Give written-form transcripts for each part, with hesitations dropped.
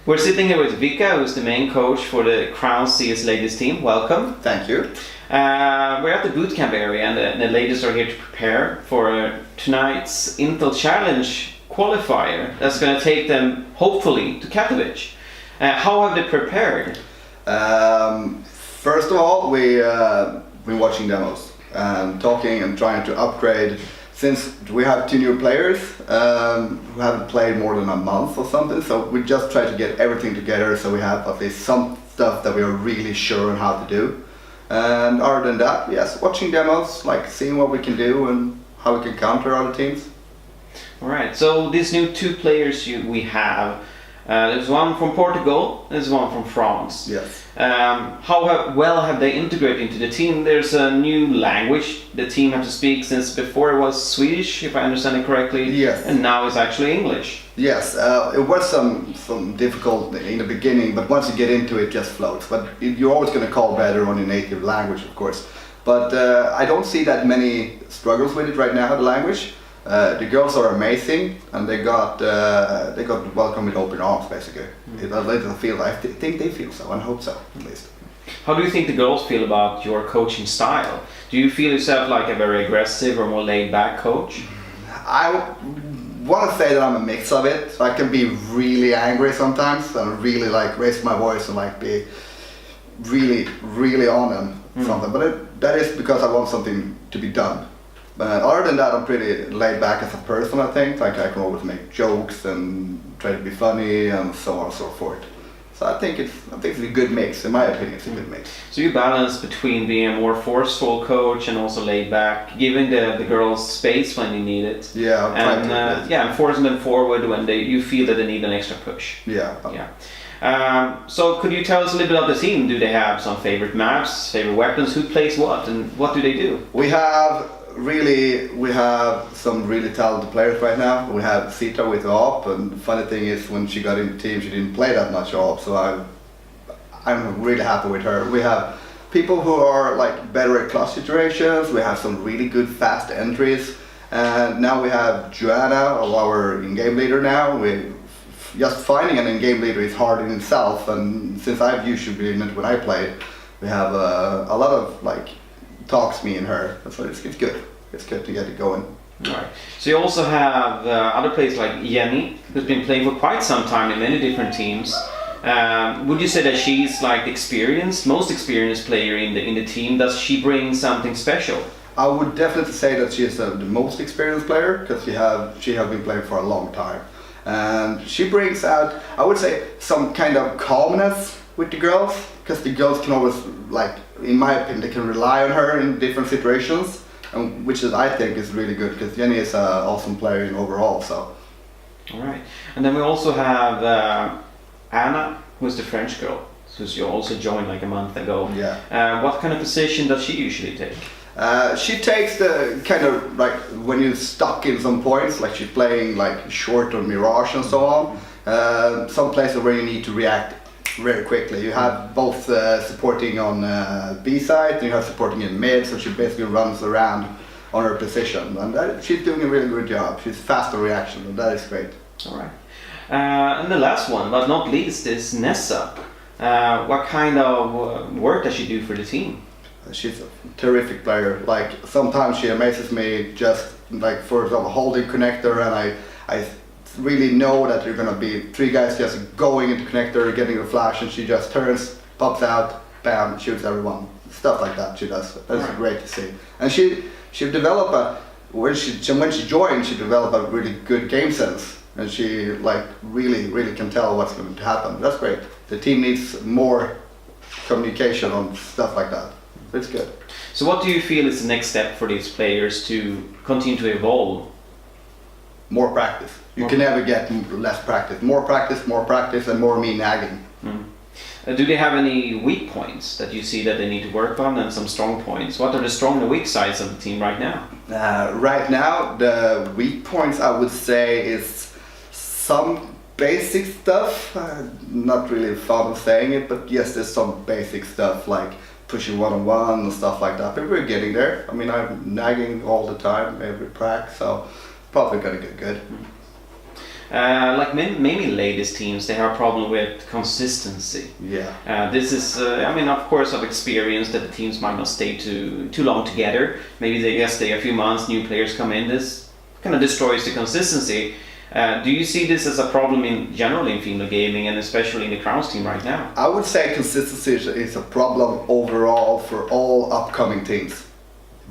We're sitting here with Wicca, who's the main coach for the Crownsgg ladies team. Welcome. Thank you. We're at the bootcamp area, and the ladies are here to prepare for tonight's Intel Challenge qualifier that's going to take them, hopefully, to Katowice. How have they prepared? First of all, we've been watching demos and talking and trying to upgrade. Since we have 2 new players who haven't played more than a month or something, so we just try to get everything together so we have at least some stuff that we are really sure on how to do. And other than that, yes, watching demos, like seeing what we can do and how we can counter other teams. Alright, so these new 2 players we have, there's one from Portugal, there's one from France. Yes. How well have they integrated into the team? There's a new language the team had to speak, since before it was Swedish, if I understand it correctly. Yes. And now it's actually English. Yes, it was some difficult in the beginning, but once you get into it, it just floats. But you're always going to call better on your native language, of course. But I don't see that many struggles with it right now, the language. The girls are amazing, and they got welcomed with open arms, basically. I think they feel so, and hope so, at least. How do you think the girls feel about your coaching style? Do you feel yourself like a very aggressive or more laid-back coach? I want to say that I'm a mix of it. So I can be really angry sometimes, and really like raise my voice and like be really on them something. But that is because I want something to be done. But other than that, I'm pretty laid back as a person, I think. Like I can always make jokes and try to be funny and so on and so forth. So I think it's a good mix, in my opinion. It's a good mix. So you balance between being a more forceful coach and also laid back, giving the girls space when they need it. Yeah, I'm trying to. And forcing them forward when you feel that they need an extra push. Yeah. Yeah. So could you tell us a little bit about the team? Do they have some favorite maps, favorite weapons? Who plays what, and what do they do? We have some really talented players right now. We have Sita with AWP, and the funny thing is when she got in the team she didn't play that much AWP, so I'm really happy with her. We have people who are like better at clutch situations. We have some really good fast entries, and now we have Joanna, our in-game leader now. Just finding an in-game leader is hard in itself, and since I've usually been it when I play, we have a lot of like talks me and her, so it's good. It's good to get it going. Right. So you also have other players like Jenny, who's been playing for quite some time in many different teams. Would you say that she's like the most experienced player in the team? Does she bring something special? I would definitely say that she is the most experienced player, because she have been playing for a long time, and she brings out, I would say, some kind of calmness with the girls, because the girls can always, like, in my opinion, they can rely on her in different situations, and which I think is really good, because Jenny is an awesome player in overall. So. All right, and then we also have Anna, who's the French girl, who you also joined like a month ago. Yeah. What kind of position does she usually take? She takes the kind of like when you're stuck in some points, like she's playing like short on Mirage and so on. Some places where you need to react very quickly. You have both supporting on B side, and you have supporting in mid, so she basically runs around on her position, and she's doing a really good job. She's fast on reaction, and that is great. All right. And the last one, but not least, is Nessa. What kind of work does she do for the team? She's a terrific player. Like sometimes she amazes me, just like for example holding connector, and I really know that you're gonna be 3 guys just going into connector, getting a flash, and she just turns, pops out, bam, shoots everyone. Stuff like that she does. That's great to see. And she developed when she joined, she developed a really good game sense, and she like really can tell what's going to happen. That's great. The team needs more communication on stuff like that. It's good. So what do you feel is the next step for these players to continue to evolve? More practice. You can never get less practice. More practice, and more me nagging. Do they have any weak points that you see that they need to work on, and some strong points? What are the strong and weak sides of the team right now? Right now, the weak points I would say is some basic stuff. Not really fond of saying it, but yes, there's some basic stuff like pushing one-on-one and stuff like that. But we're getting there. I mean, I'm nagging all the time, every prac, so probably gonna get good. Like mainly ladies teams, they have a problem with consistency. Yeah. This is, I mean, of course, I've experienced that the teams might not stay too long together. Maybe they just stay a few months, new players come in. This kind of destroys the consistency. Do you see this as a problem in general in female gaming, and especially in the Crowns team right now? I would say consistency is a problem overall for all upcoming teams.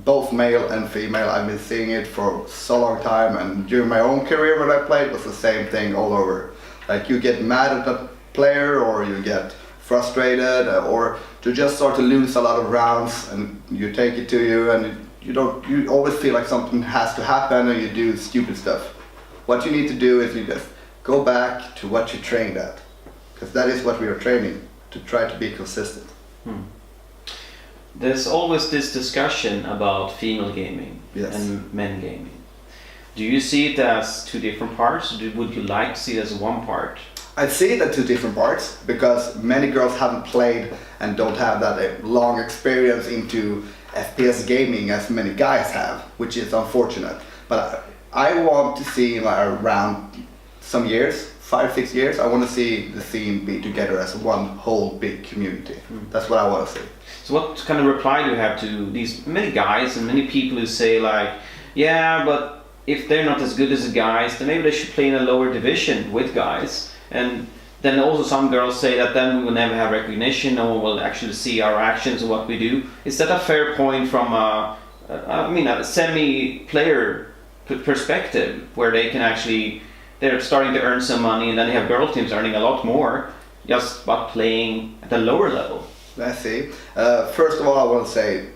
Both male and female. I've been seeing it for so long time, and during my own career when I played, it was the same thing all over. Like you get mad at the player, or you get frustrated, or you just start to lose a lot of rounds, and you take it to you, and you always feel like something has to happen, and you do stupid stuff. What you need to do is you just go back to what you trained at, because that is what we are training, to try to be consistent. There's always this discussion about female gaming Yes. and men gaming. Do you see it as two different parts? Would you like to see it as one part? I see it as two different parts, because many girls haven't played and don't have that long experience into FPS gaming as many guys have, which is unfortunate. But I want to see around some years, 5-6 years, I want to see the scene be together as one whole big community. That's what I want to see. So what kind of reply do you have to these many guys and many people who say like, yeah, but if they're not as good as the guys, then maybe they should play in a lower division with guys? And then also some girls say that then we will never have recognition, no one will actually see our actions and what we do. Is that a fair point from a semi-player perspective, where they can actually, they're starting to earn some money, and then they have girl teams earning a lot more just by playing at a lower level? Let's see. First of all, I want to say,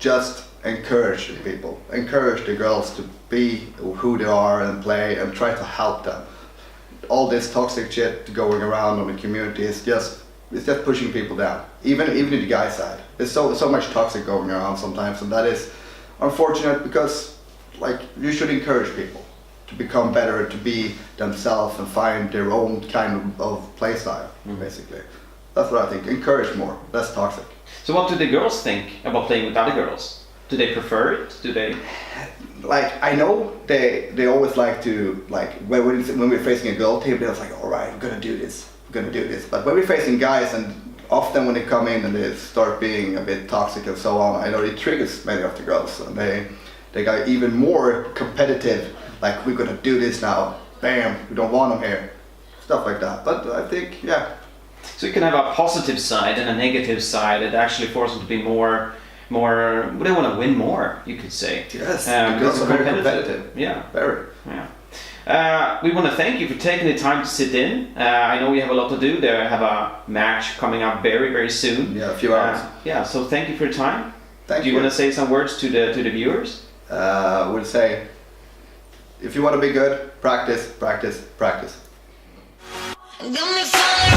just encourage the people. Encourage the girls to be who they are and play, and try to help them. All this toxic shit going around on the community is just pushing people down. Even in the guy side, there's so much toxic going around sometimes, and that is unfortunate, because like you should encourage people to become better, to be themselves and find their own kind of play style, basically. That's what I think. Encourage more, less toxic. So what do the girls think about playing with other girls? Do they prefer it? Do they? Like, I know they always like to, like, when we're facing a girl team, they're like, all right, we're gonna do this. But when we're facing guys, and often when they come in and they start being a bit toxic and so on, I know it triggers many of the girls, and they got even more competitive, like, we're gonna do this now, bam, we don't want them here, stuff like that. But I think, yeah. So you can have a positive side and a negative side that actually forces them to be more, they want to win more, you could say. Yes, because are very competitive. Yeah. Very. Yeah. We want to thank you for taking the time to sit in. I know you have a lot to do. They have a match coming up very, very soon. Yeah, a few hours. Yeah, so thank you for your time. Thank you. Do you want to say some words to the viewers? I would say, if you want to be good, practice. Got me falling